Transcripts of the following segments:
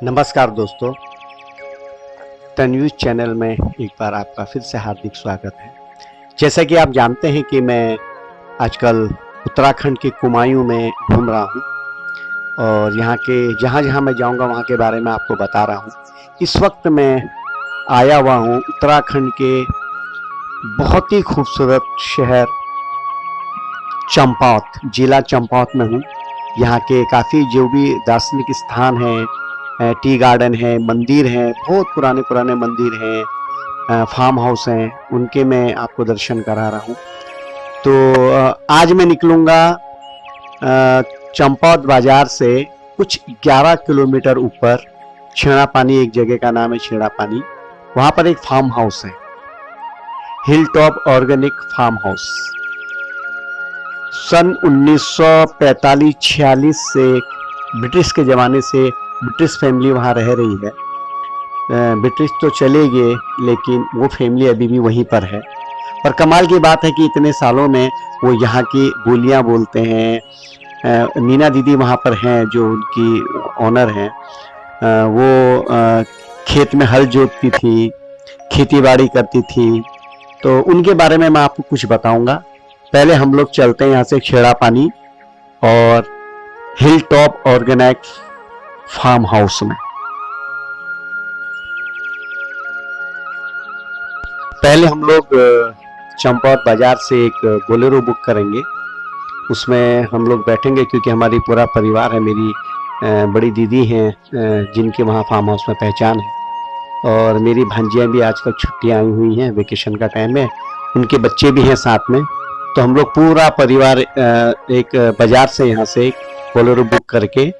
नमस्कार दोस्तों, तन्व्यूज चैनल में एक बार आपका फिर से हार्दिक स्वागत है। जैसा कि आप जानते हैं कि मैं आजकल उत्तराखंड के कुमायूं में घूम रहा हूं और यहाँ के जहाँ मैं जाऊँगा वहाँ के बारे में आपको बता रहा हूँ। इस वक्त मैं आया हुआ हूँ उत्तराखंड के बहुत ही खूबसूरत शहर चंपावत, जिला चंपावत में हूँ। यहाँ के काफ़ी जो भी दार्शनिक स्थान हैं, टी गार्डन है, मंदिर हैं, बहुत पुराने पुराने मंदिर हैं, फार्म हाउस हैं, उनके मैं आपको दर्शन करा रहा हूँ। तो आज मैं निकलूँगा चंपावत बाज़ार से कुछ 11 किलोमीटर ऊपर छेड़ा पानी, एक जगह का नाम है छेड़ा पानी। वहाँ पर एक फार्म हाउस है, hill top organic farm house. सन 1945-46 से ब्रिटिश के ज़माने से ब्रिटिश फैमिली वहाँ रह रही है। ब्रिटिश तो चले गए लेकिन वो फैमिली अभी भी वहीं पर है। और कमाल की बात है कि इतने सालों में वो यहाँ की बोलियाँ बोलते हैं। मीना दीदी वहाँ पर हैं जो उनकी ऑनर हैं। वो खेत में हल जोतती थी, खेती बाड़ी करती थी, तो उनके बारे में मैं आपको कुछ बताऊंगा। पहले हम लोग चलते हैं यहाँ से छेड़ा पानी और hill top organic farm house में। पहले हम लोग चंपावत बाजार से एक बोलेरो बुक करेंगे, उसमें हम लोग बैठेंगे क्योंकि हमारी पूरा परिवार है। मेरी बड़ी दीदी हैं जिनके वहाँ फार्म हाउस में पहचान है, और मेरी भांजियाँ भी आजकल छुट्टियाँ आई हुई हैं, वेकेशन का टाइम है, उनके बच्चे भी हैं साथ में। तो हम लोग पूरा परिवार एक बाजार से यहाँ से एक बोलेरो बुक करके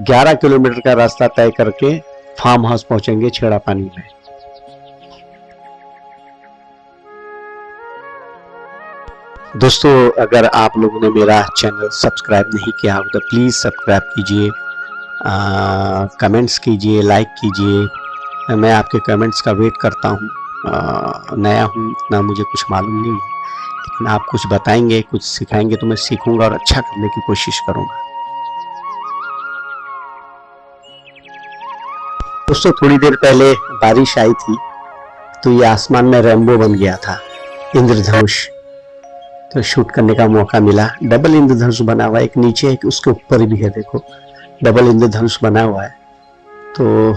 11 किलोमीटर का रास्ता तय करके फार्म हाउस पहुंचेंगे छेड़ा पानी में। दोस्तों, अगर आप लोगों ने मेरा चैनल सब्सक्राइब नहीं किया हो तो प्लीज़ सब्सक्राइब कीजिए, कमेंट्स कीजिए, लाइक कीजिए। मैं आपके कमेंट्स का वेट करता हूँ। नया हूँ, इतना मुझे कुछ मालूम नहीं है, लेकिन आप कुछ बताएंगे, कुछ सिखाएंगे तो मैं सीखूंगा और अच्छा करने की कोशिश करूंगा। दोस्तों, थोड़ी देर पहले बारिश आई थी तो ये आसमान में रेनबो बन गया था, इंद्रधनुष। तो शूट करने का मौका मिला। डबल इंद्रधनुष बना हुआ है, एक नीचे एक उसके ऊपर भी है, देखो डबल इंद्रधनुष बना हुआ है। तो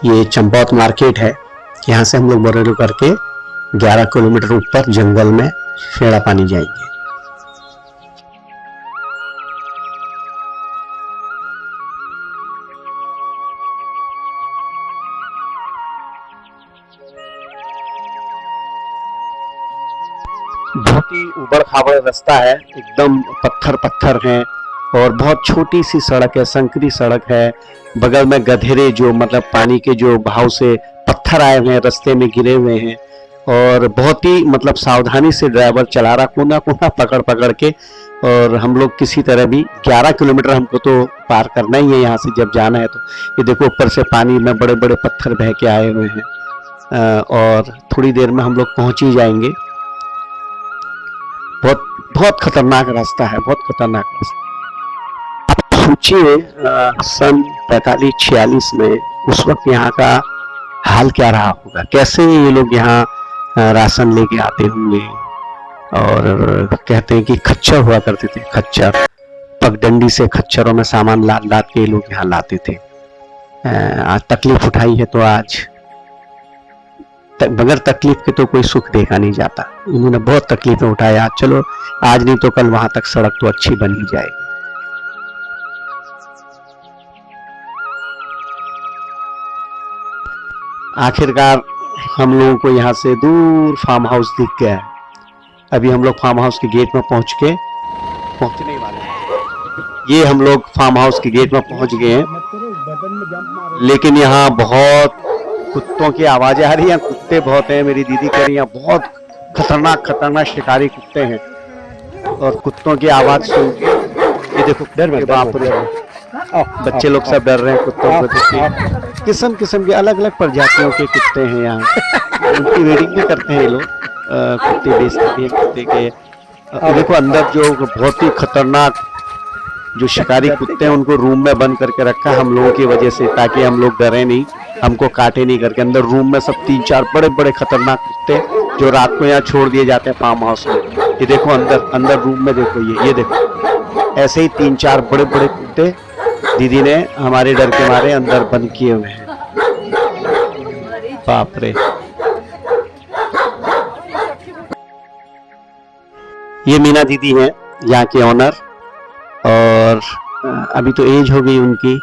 ये चंपावत मार्केट है, यहाँ से हम लोग बोलेरो करके 11 किलोमीटर ऊपर जंगल में छेड़ा पानी जाएंगे। बहुत ही उबड़ खाबड़ रास्ता है, एकदम पत्थर पत्थर हैं और बहुत छोटी सी सड़क है, संकरी सड़क है। बगल में गधेरे जो मतलब पानी के जो बहाव से पत्थर आए हुए हैं, रास्ते में गिरे हुए हैं, और बहुत ही मतलब सावधानी से ड्राइवर चला रहा, कोना कोना पकड़ पकड़ के। और हम लोग किसी तरह भी 11 किलोमीटर हमको तो पार करना ही है यहाँ से जब जाना है। तो ये देखो ऊपर से पानी में बड़े बड़े पत्थर बह के आए हुए हैं, और थोड़ी देर में हम लोग पहुँच ही जाएंगे। बहुत बहुत खतरनाक रास्ता है, बहुत खतरनाक रास्ता। आप सोचिए सन 45-46 में उस वक्त यहाँ का हाल क्या रहा होगा, कैसे ये लोग यहाँ राशन लेके आते होंगे। और कहते हैं कि खच्चर हुआ करते थे, खच्चर, पगडंडी से खच्चरों में सामान लाद लाद के लोग यहाँ लाते थे। आज तकलीफ उठाई है तो आज बगैर तकलीफ के तो कोई सुख देखा नहीं जाता। इन्होंने बहुत तकलीफें उठाया। चलो आज नहीं तो कल वहां तक सड़क तो अच्छी बन ही जाएगी। आखिरकार हम लोगों को यहाँ से दूर फार्म हाउस दिख गया है। अभी हम लोग फार्म हाउस के गेट में पहुंचने वाले हैं। ये हम लोग फार्म हाउस के गेट में पहुंच गए हैं, लेकिन यहाँ बहुत कुत्तों की आवाजें आ रही हैं। कुत्ते बहुत हैं, मेरी दीदी कह रही है बहुत खतरनाक खतरनाक शिकारी कुत्ते हैं, और कुत्तों की आवाज सुन के ये देखो डर में बाप रे, बच्चे लोग सब डर रहे हैं कुत्तों को देख के। किस्म किस्म के अलग अलग प्रजातियों के कुत्ते हैं यहाँ, उनकी वेडिंग भी करते हैं ये लोग, कुत्ते बेचते हैं कुत्ते के। देखो अंदर जो बहुत ही खतरनाक जो शिकारी कुत्ते हैं उनको रूम में बंद करके रखा हम लोगों की वजह से, ताकि हम लोग डरे नहीं, हमको काटे नहीं करके। अंदर रूम में सब 3-4 बड़े बड़े खतरनाक कुत्ते जो रात को यहाँ छोड़ दिए जाते हैं फार्म हाउस में। ये देखो अंदर अंदर रूम में देखो, ये देखो ऐसे ही 3-4 बड़े बड़े कुत्ते दीदी ने हमारे डर के मारे अंदर बंद किए हुए हैं। बाप रे। ये मीना दीदी है यहाँ के ऑनर, और अभी तो एज हो गई उनकी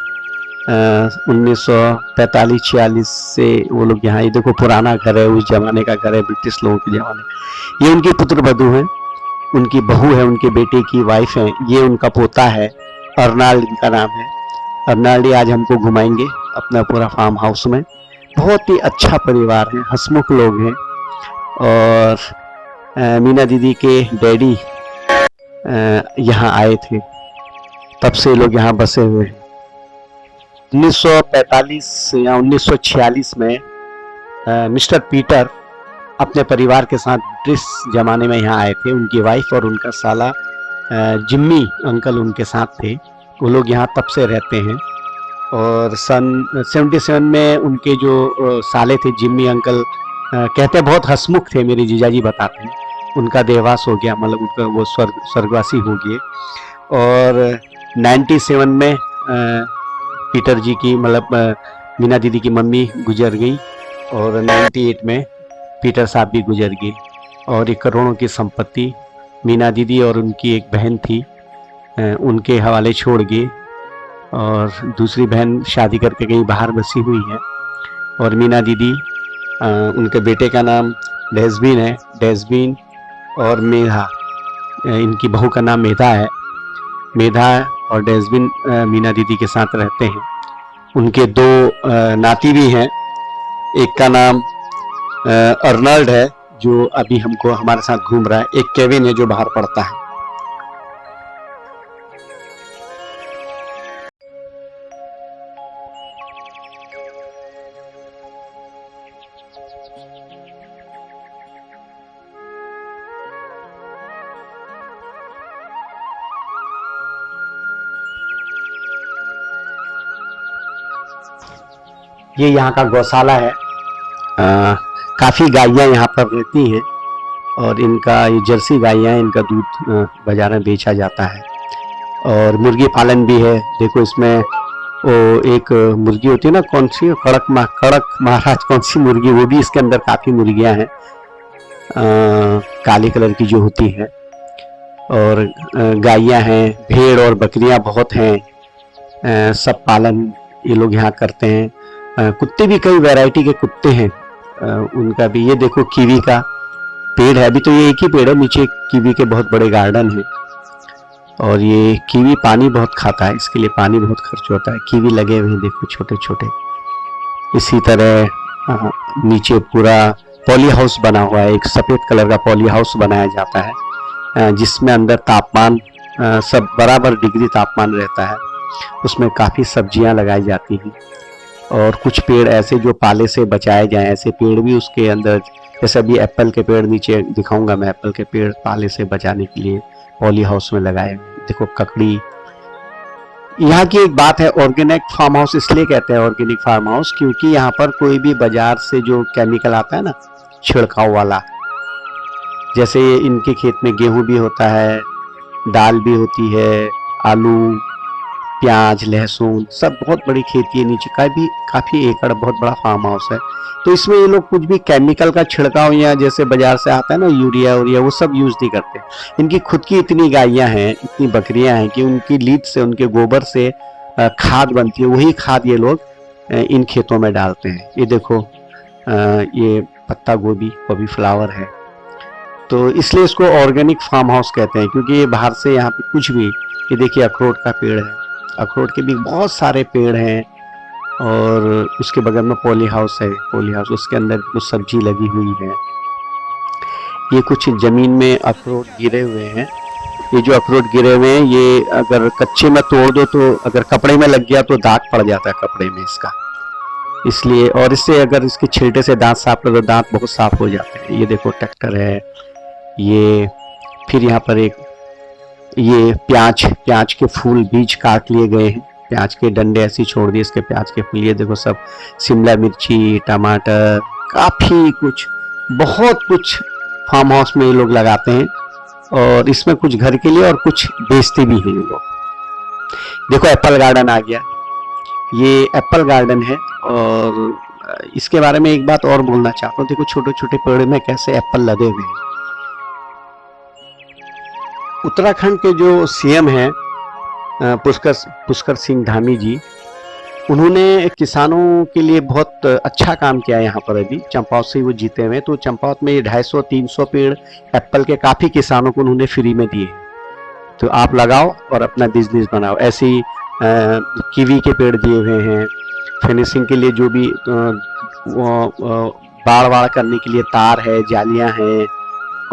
1945-46 से वो लोग यहाँ। ये देखो पुराना घर है, उस जमाने का घर है, ब्रिटिश लोगों के जमाने। ये उनकी पुत्र वधू है, उनकी बहू है, उनके बेटे की वाइफ है। ये उनका पोता है, अर्नाल्ड इनका नाम है। अर्नाल्ड आज हमको घुमाएंगे अपना पूरा फार्म हाउस में। बहुत ही अच्छा परिवार है, हंसमुख लोग हैं। और मीना दीदी के डैडी यहाँ आए थे, तब से लोग यहाँ बसे हुए हैं। 1945 या 1946 में मिस्टर पीटर अपने परिवार के साथ ब्रिटिश जमाने में यहाँ आए थे। उनकी वाइफ और उनका साला जिम्मी अंकल उनके साथ थे। वो लोग यहाँ तब से रहते हैं। और सन 77 में उनके जो साले थे जिम्मी अंकल, कहते हैं बहुत हंसमुख थे, मेरे जीजाजी बताते हैं। उनका देहवास हो गया, मतलब उनका वो स्वर्गवासी हो गए। और 97 में पीटर जी की, मतलब मीना दीदी की मम्मी गुजर गई। और 98 में पीटर साहब भी गुजर गए। और 1 करोड़ों की संपत्ति मीना दीदी और उनकी एक बहन थी, उनके हवाले छोड़ गए। और दूसरी बहन शादी करके कहीं बाहर बसी हुई है। और मीना दीदी, उनके बेटे का नाम डेस्बिन है, डेस्बिन और मेधा, इनकी बहू का नाम मेधा है। मेधा और डेस्बिन मीना दीदी के साथ रहते हैं। उनके 2 नाती भी हैं। एक का नाम अर्नल्ड है जो अभी हमको हमारे साथ घूम रहा है, एक केविन है जो बाहर पढ़ता है। ये यहाँ का गौशाला है। काफ़ी गायें यहाँ पर रहती हैं। और इनका ये जर्सी गायें हैं, इनका दूध बाजार में बेचा जाता है। और मुर्गी पालन भी है। देखो इसमें वो एक मुर्गी होती है ना, कौन सी, कड़क महाराज कौन सी मुर्गी, वो भी इसके अंदर काफ़ी मुर्गियाँ हैं, काले कलर की जो होती है। और गायें हैं, भेड़ और बकरियाँ बहुत हैं। सब पालन ये लोग यहाँ करते हैं। कुत्ते भी कई वैरायटी के कुत्ते हैं उनका भी। ये देखो कीवी का पेड़ है, अभी तो ये एक ही पेड़ है, नीचे कीवी के बहुत बड़े गार्डन है। और ये कीवी पानी बहुत खाता है, इसके लिए पानी बहुत खर्च होता है। कीवी लगे हुए हैं देखो छोटे छोटे। इसी तरह नीचे पूरा पॉली हाउस बना हुआ है, एक सफ़ेद कलर का पॉली हाउस बनाया जाता है, जिसमें अंदर तापमान सब बराबर डिग्री तापमान रहता है। उसमें काफ़ी सब्जियां लगाई जाती हैं। और कुछ पेड़ ऐसे जो पाले से बचाए जाएं, ऐसे पेड़ भी उसके अंदर, जैसे अभी एप्पल के पेड़ नीचे दिखाऊंगा मैं, एप्पल के पेड़ पाले से बचाने के लिए पॉली हाउस में लगाए। देखो ककड़ी। यहाँ की एक बात है, ऑर्गेनिक फार्म हाउस इसलिए कहते हैं ऑर्गेनिक फार्म हाउस, क्योंकि यहाँ पर कोई भी बाजार से जो केमिकल आता है ना, छिड़काव वाला, जैसे इनके खेत में गेहूं भी होता है, दाल भी होती है, आलू, प्याज, लहसुन, सब बहुत बड़ी खेती है नीचे का भी, काफ़ी एकड़ बहुत बड़ा फार्म हाउस है। तो इसमें ये लोग कुछ भी केमिकल का छिड़काव या जैसे बाजार से आता है ना यूरिया वो सब यूज़ नहीं करते। इनकी खुद की इतनी गायें हैं, इतनी बकरियां हैं कि उनकी लीद से, उनके गोबर से खाद बनती है। वही खाद ये लोग इन खेतों में डालते हैं। ये देखो ये पत्ता गोभी फ्लावर है। तो इसलिए इसको ऑर्गेनिक फार्म हाउस कहते हैं, क्योंकि ये बाहर से यहाँ पे कुछ भी, ये देखिए अखरोट का पेड़ है, अखरोट के भी बहुत सारे पेड़ हैं। और उसके बगल में पॉली हाउस है, पॉली हाउस, उसके अंदर कुछ सब्जी लगी हुई है। ये कुछ जमीन में अखरोट गिरे हुए हैं। ये जो अखरोट गिरे हुए हैं, ये अगर कच्चे में तोड़ दो तो अगर कपड़े में लग गया तो दाग पड़ जाता है कपड़े में इसका, इसलिए। और इससे अगर इसके छिलटे से दांत साफ कर दो, दांत बहुत साफ हो जाते हैं। ये देखो ट्रैक्टर है ये। फिर यहाँ पर एक ये प्याज प्याज के फूल बीज काट लिए गए हैं, प्याज के डंडे ऐसे छोड़ दिए, इसके प्याज के फूल। ये देखो सब शिमला मिर्ची, टमाटर, काफी कुछ, बहुत कुछ फार्म हाउस में ये लोग लगाते हैं, और इसमें कुछ घर के लिए और कुछ बेचते भी हैं ये लोग। देखो एप्पल गार्डन आ गया, ये एप्पल गार्डन है। और इसके बारे में एक बात और बोलना चाहता हूँ, देखो छोटे छोटे पेड़ में कैसे एप्पल लगे हुए हैं। उत्तराखंड के जो सीएम हैं पुष्कर सिंह धामी जी, उन्होंने किसानों के लिए बहुत अच्छा काम किया है यहाँ पर। अभी चंपावत से वो जीते हुए, तो चंपावत में 250-300 पेड़ एप्पल के काफी किसानों को उन्होंने फ्री में दिए। तो आप लगाओ और अपना बिजनेस बनाओ। ऐसे ही कीवी के पेड़ दिए हुए हैं, फिनिशिंग के लिए जो भी बाड़ करने के लिए तार है, जालियां हैं,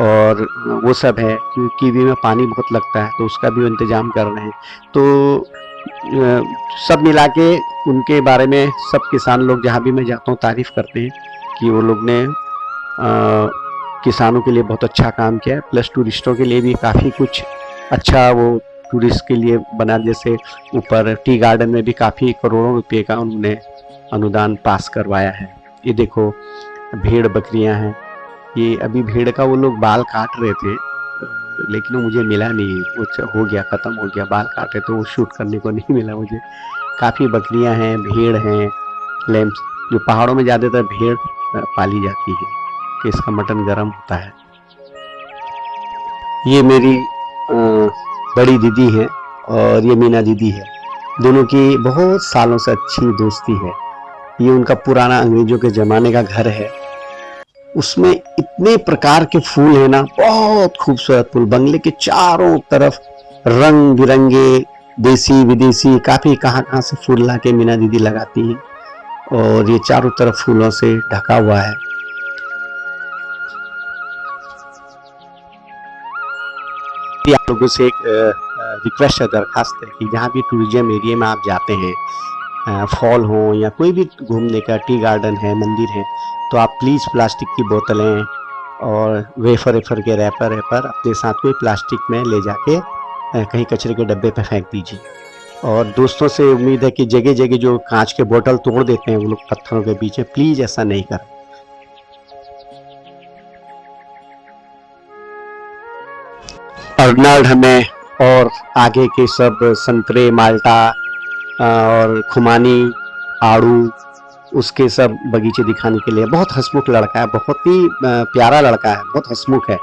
और वो सब है, क्योंकि कीवी में पानी बहुत लगता है, तो उसका भी इंतजाम कर रहे हैं। तो सब मिला के उनके बारे में सब किसान लोग जहाँ भी मैं जाता हूँ तारीफ करते हैं कि वो लोग ने किसानों के लिए बहुत अच्छा काम किया है, प्लस टूरिस्टों के लिए भी काफ़ी कुछ अच्छा वो टूरिस्ट के लिए बना। जैसे ऊपर टी गार्डन में भी काफ़ी करोड़ों रुपए का उन्होंने अनुदान पास करवाया है। ये देखो भेड़ बकरियां हैं, ये अभी भेड़ का वो लोग बाल काट रहे थे, लेकिन वो मुझे मिला नहीं, वो हो गया, ख़त्म हो गया, बाल काटे तो वो शूट करने को नहीं मिला मुझे। काफ़ी बकरियां हैं, भेड़ हैं, लैम्स, जो पहाड़ों में ज़्यादातर भेड़ पाली जाती है कि इसका मटन गर्म होता है। ये मेरी बड़ी दीदी है और ये मीना दीदी है, दोनों की बहुत सालों से अच्छी दोस्ती है। ये उनका पुराना अंग्रेजों के ज़माने का घर है, उसमें इतने प्रकार के फूल है ना, बहुत खूबसूरत फूल। बंगले के चारों तरफ रंग बिरंगे देसी विदेशी काफी कहाँ से फूल ला के मीना दीदी लगाती हैं, और ये चारों तरफ फूलों से ढका हुआ है। आप लोगों से एक रिक्वेस्ट है, दरखास्त है कि जहाँ भी टूरिज्म एरिया में आप जाते हैं, फॉल हो या कोई भी घूमने का, टी गार्डन है, मंदिर है, तो आप प्लीज़ प्लास्टिक की बोतलें और वेफर के रैपर अपने साथ कोई प्लास्टिक में ले जाके कहीं कचरे के डब्बे पे फेंक दीजिए। और दोस्तों से उम्मीद है कि जगह जगह जो कांच के बोतल तोड़ देते हैं वो लोग पत्थरों के बीच में, प्लीज़ ऐसा नहीं करें। अर्नल्ड हमें और आगे के सब संतरे, माल्टा और खुमानी, आड़ू, उसके सब बगीचे दिखाने के लिए। बहुत हंसमुख लड़का है, बहुत ही प्यारा लड़का है, बहुत हंसमुख है।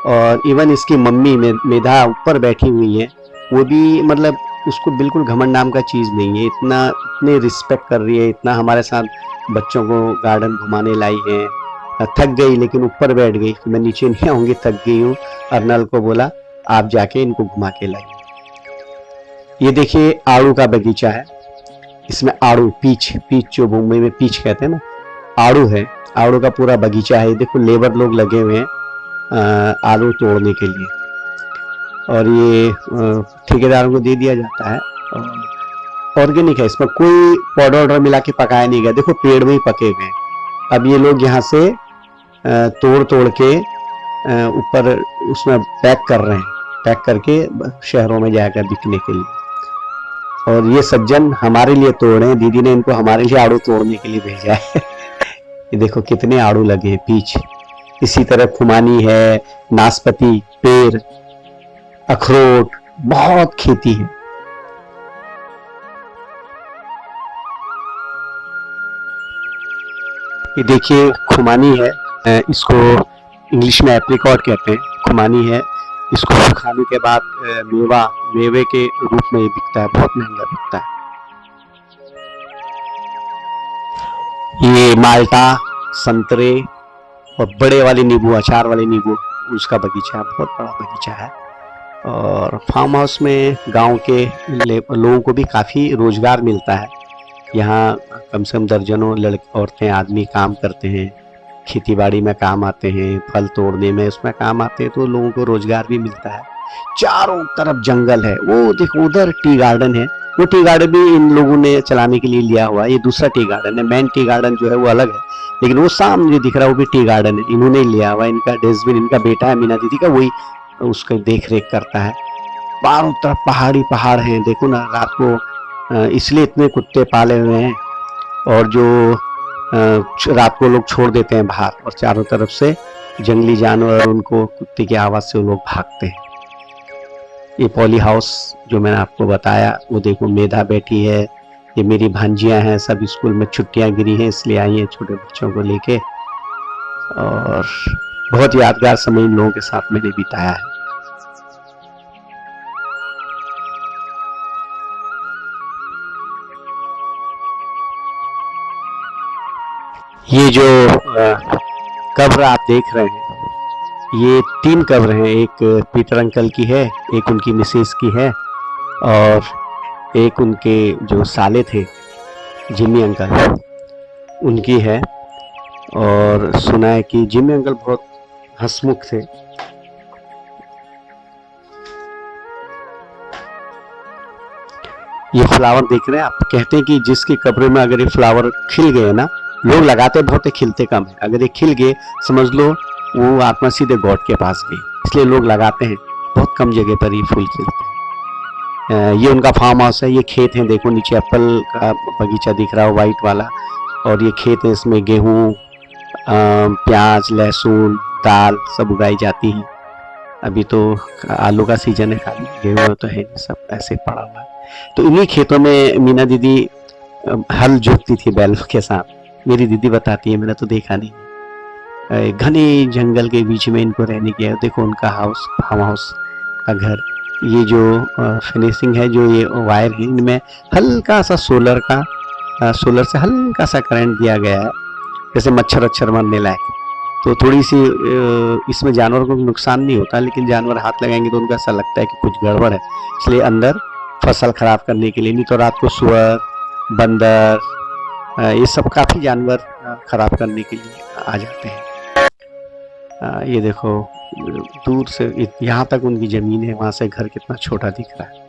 और इवन इसकी मम्मी मेधा ऊपर बैठी हुई है, वो भी मतलब उसको बिल्कुल घमंड नाम का चीज़ नहीं है, इतने रिस्पेक्ट कर रही है, इतना हमारे साथ बच्चों को गार्डन घुमाने लाई है। थक गई लेकिन ऊपर बैठ गई, मैं नीचे नहीं आऊँगी, थक गई हूँ। अर्नल को बोला आप जाके इनको घुमा के लाइए। ये देखिए आड़ू का बगीचा है, इसमें आड़ू, पीच जो मुंबई में पीच कहते हैं ना, आड़ू है, आड़ू का पूरा बगीचा है। देखो लेबर लोग लगे हुए हैं आलू तोड़ने के लिए, और ये ठेकेदारों को दे दिया जाता है। और ऑर्गेनिक है, इसमें कोई पाउडर मिला के पकाया नहीं गया। देखो पेड़ में ही पके हुए हैं। अब ये लोग यहाँ से तोड़ के ऊपर उसमें पैक कर रहे हैं, पैक करके शहरों में जाकर बिकने के लिए। और ये सज्जन हमारे लिए तोड़ रहे हैं, दीदी ने इनको हमारे लिए आड़ू तोड़ने के लिए भेजा है। ये देखो कितने आड़ू लगे हैं पीछ। इसी तरह खुमानी है, नाशपाती पेड़, अखरोट, बहुत खेती है। ये देखिए खुमानी है, इसको इंग्लिश में एप्रिकॉट कहते हैं, खुमानी है। इसको खाने के बाद मेवे के रूप में ये बिकता है, बहुत महंगा बिकता है। ये माल्टा, संतरे और बड़े वाले नींबू, अचार वाले नींबू, उसका बगीचा है, बहुत बड़ा बगीचा है। और फार्म हाउस में गांव के लोगों को भी काफ़ी रोजगार मिलता है। यहाँ कम से कम दर्जनों औरतें आदमी काम करते हैं, खेती बाड़ी में काम आते हैं, फल तोड़ने में उसमें काम आते हैं, तो लोगों को रोजगार भी मिलता है। चारों तरफ जंगल है। वो देखो उधर टी गार्डन है, वो टी गार्डन भी इन लोगों ने चलाने के लिए लिया हुआ है। ये दूसरा टी गार्डन है, मेन टी गार्डन जो है वो अलग है, लेकिन वो सामने जो दिख रहा है वो भी टी गार्डन है, इन्होंने लिया हुआ है। इनका डस्टबिन इनका बेटा है मीना दीदी का, वही उसका देख रेख करता है। चारों तरफ पहाड़ी पहाड़ हैं। देखो ना, रात को इसलिए इतने कुत्ते पाले हुए हैं, और जो रात को लोग छोड़ देते हैं बाहर, और चारों तरफ से जंगली जानवर, उनको कुत्ते की आवाज से वो लोग भागते हैं। ये पॉली हाउस जो मैंने आपको बताया, वो देखो मेधा बैठी है, ये मेरी भांजियां हैं, सब स्कूल में छुट्टियां गिरी हैं इसलिए आई हैं छोटे बच्चों को लेके। और बहुत यादगार समय इन लोगों के साथ मैंने बिताया है। ये जो कब्र आप देख रहे हैं, ये 3 कब्र हैं। एक पीटर अंकल की है, एक उनकी मिसेस की है, और एक उनके जो साले थे जिमी अंकल, उनकी है। और सुना है कि जिमी अंकल बहुत हंसमुख थे। ये फ्लावर देख रहे हैं आप, कहते हैं कि जिसकी कब्र में अगर ये फ्लावर खिल गए ना, लोग लगाते बहुत है, खिलते कम है। अगर ये खिल गए, समझ लो वो आत्मा सीधे गॉड के पास गई, इसलिए लोग लगाते हैं। बहुत कम जगह पर ये फूल खिलते हैं। ये उनका फार्म हाउस है। ये खेत है, देखो नीचे एप्पल का बगीचा दिख रहा है व्हाइट वाला, और ये खेत है, इसमें गेहूँ, प्याज, लहसुन, दाल सब उगाई जाती है। अभी तो आलू का सीजन है, खाली गेहूँ तो है, सब ऐसे पड़ा हुआ है। तो इन्हीं खेतों में मीना दीदी हल जोतती थी बैल के साथ। मेरी दीदी बताती है, मैंने तो देखा नहीं। घने जंगल के बीच में इनको रहने किया। देखो उनका हाउस, फार्म हाउस का घर। ये जो फिनिशिंग है, जो ये वायर है, इनमें हल्का सा सोलर से हल्का सा करंट दिया गया है, जैसे मच्छर अच्छर मरने लायक। तो थोड़ी सी इसमें जानवर को नुकसान नहीं होता, लेकिन जानवर हाथ लगाएंगे तो उनको ऐसा लगता है कि कुछ गड़बड़ है, इसलिए अंदर फसल खराब करने के लिए। नहीं तो रात को सुअर, बंदर, ये सब काफी जानवर खराब करने के लिए आ जाते हैं। ये देखो दूर से यहाँ तक उनकी जमीन है, वहां से घर कितना छोटा दिख रहा है।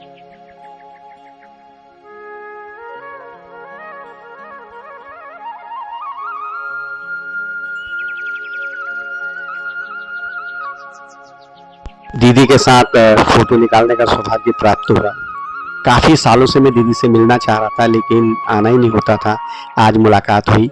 दीदी के साथ फोटो निकालने का सौभाग्य प्राप्त हुआ। काफी सालों से मैं दीदी से मिलना चाह रहा था, लेकिन आना ही नहीं होता था। आज मुलाकात हुई।